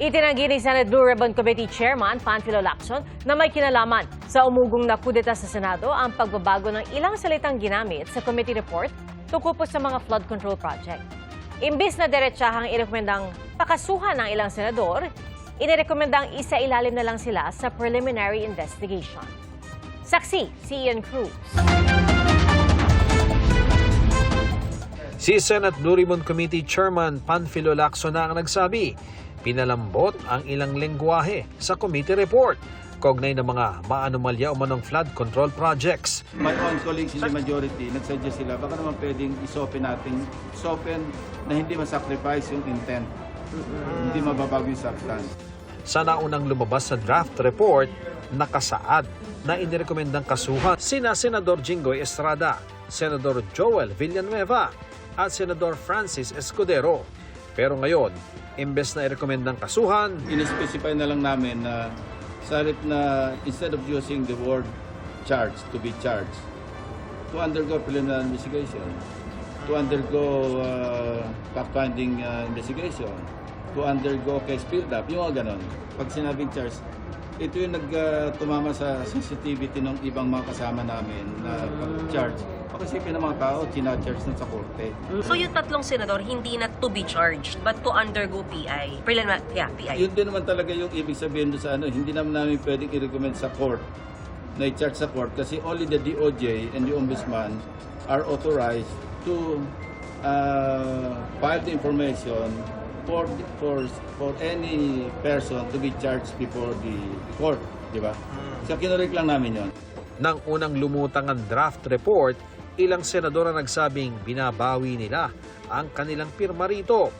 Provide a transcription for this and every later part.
Itinanggi ni Senate Blue Ribbon Committee Chairman Panfilo Lacson na may kinalaman sa umugong na kudeta sa Senado ang pagbabago ng ilang salitang ginamit sa committee report tungkol po sa mga flood control project. Imbis na diretsahang irekomendang pakasuhan ng ilang senador, inirekomendang isa-ilalim na lang sila sa preliminary investigation. Saksi si Ian Cruz. Si Senate Blue Ribbon Committee Chairman Panfilo Lacson na ang nagsabi, pinalambot ang ilang lengguwahe sa committee report kaugnay ng mga maanomalya o manong flood control projects. My own colleagues in the majority, nagsuggest sila, baka naman pwedeng isopen na hindi masacrifice yung intent, hindi mababago yung substance. Sa naunang lumabas sa draft report, nakasaad na inirekomendang kasuhan sina Senador Jinggoy Estrada, Senador Joel Villanueva at Senador Francis Escudero. Pero ngayon, imbes na irekomendang kasuhan, In-specify na lang namin na instead of using the word charged, to be charged, to undergo preliminary investigation, to undergo fact-finding investigation, to undergo case build-up, yung mga ganon. Pag sinabing charged, ito yung tumama sa sensitivity ng ibang mga kasama namin na pag-charge. Pakasipin ng mga tao, china-charge na sa korte. So yung tatlong senador, hindi na to be charged, but to undergo PI. PI. Yun din naman talaga yung ibig sabihin doon sa hindi naman namin pwedeng i-recommend sa court na i-charge sa court kasi only the DOJ and the Ombudsman are authorized to file the information for any person to be charged before the court, di ba? So kinorek lang namin yon. nang unang lumutang ang draft report, ilang senador ang nagsabing binabawi nila ang kanilang pirma rito.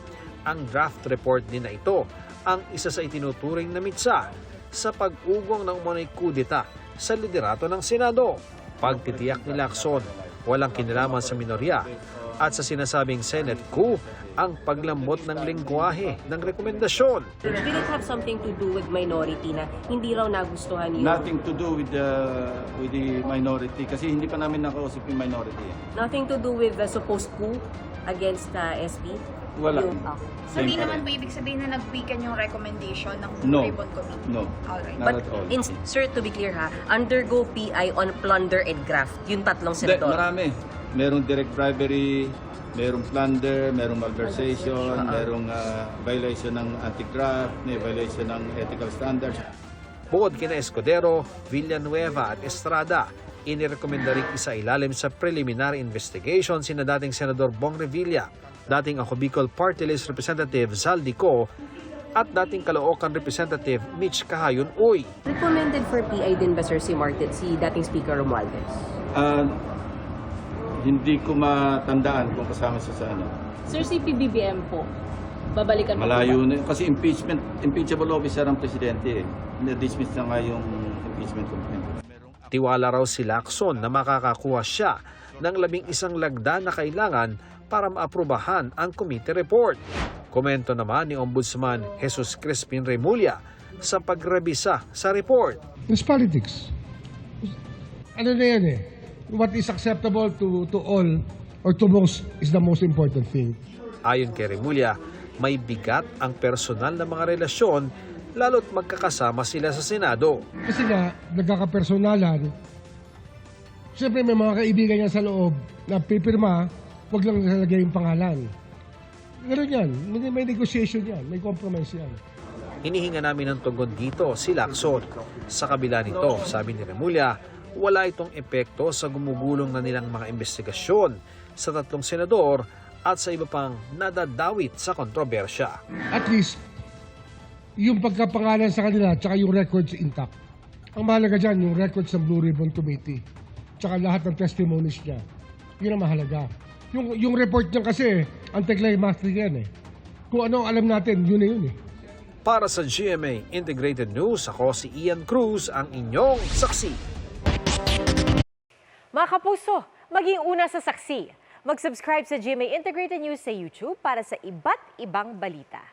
Ang draft report din na ito ang isa sa itinuturing na mitsa sa pag-ugong ng umunay kudeta sa liderato ng Senado. Pagtitiyak ni Lacson, walang kinalaman sa minorya at sa sinasabing Senate coup ang paglambot ng lengguwahe ng rekomendasyon. Did it have something to do with minority na hindi raw nagustuhan yung... Nothing to do with the minority kasi hindi pa namin nakausap yung minority. Nothing to do with the supposed coup against SB? Wala. So, di naman po ibig sabihin na nag-weaken yung recommendation ng No. Ribbon Committee? No. Alright. Not But, at all. sir, to be clear ha, undergo PI on plunder and graft, yung tatlong Hindi, senador. marami. Merong direct bribery, merong plunder, merong malversation, merong violation ng anti-graft, may violation ng ethical standards. Bukod kina Escudero, Villanueva at Estrada, inirekomenda rin isa-ilalim sa preliminary investigation sina dating Senador Bong Revilla, dating ako Bicol Party List Representative Zaldico at dating Caloocan Representative Mitch Cahayon Uy. Recommended for PI din ba, sir, si dating Speaker Romualdez? Hindi ko matandaan kung kasama siya sa ano. Sir, si PBBM po, babalikan mo Malayo na yun. Kasi impeachable officer ang presidente eh. Na-dismiss na nga yung impeachment complaint. Tiwala raw si Lacson na makakakuha siya ng 11 lagda na kailangan para maaprubahan ang committee report. Komento naman ni Ombudsman Jesus Crispin Remulla sa pagrebisa sa report. It's politics. Ano na yan eh? What is acceptable to all or to most is the most important thing. Ayon kay Remulla, may bigat ang personal na mga relasyon lalo't magkakasama sila sa Senado. Kasi nga, nagkakapersonalan, siyempre may mga kaibigan niya sa loob na pipirma, huwag lang nalagay yung pangalan. Ganun yan. May negotiation yan. May compromise yan. Hinihinga namin ng tugon dito si Lacson. Sa kabila nito, sabi ni Remulla, wala itong epekto sa gumugulong na nilang mga investigasyon sa tatlong senador at sa iba pang nadadawit sa kontrobersya. At least, yung pagkapangalan sa kanila tsaka yung records intact. Ang mahalaga dyan, yung records ng Blue Ribbon Committee tsaka lahat ng testimonies niya. Yun ang mahalaga. Yung report niya kasi, anticlimactic yan eh. Kung ano alam natin, yun na yun eh. Para sa GMA Integrated News, ako si Ian Cruz, ang inyong saksi. Mga kapuso, maging una sa saksi. Mag-subscribe sa GMA Integrated News sa YouTube para sa iba't ibang balita.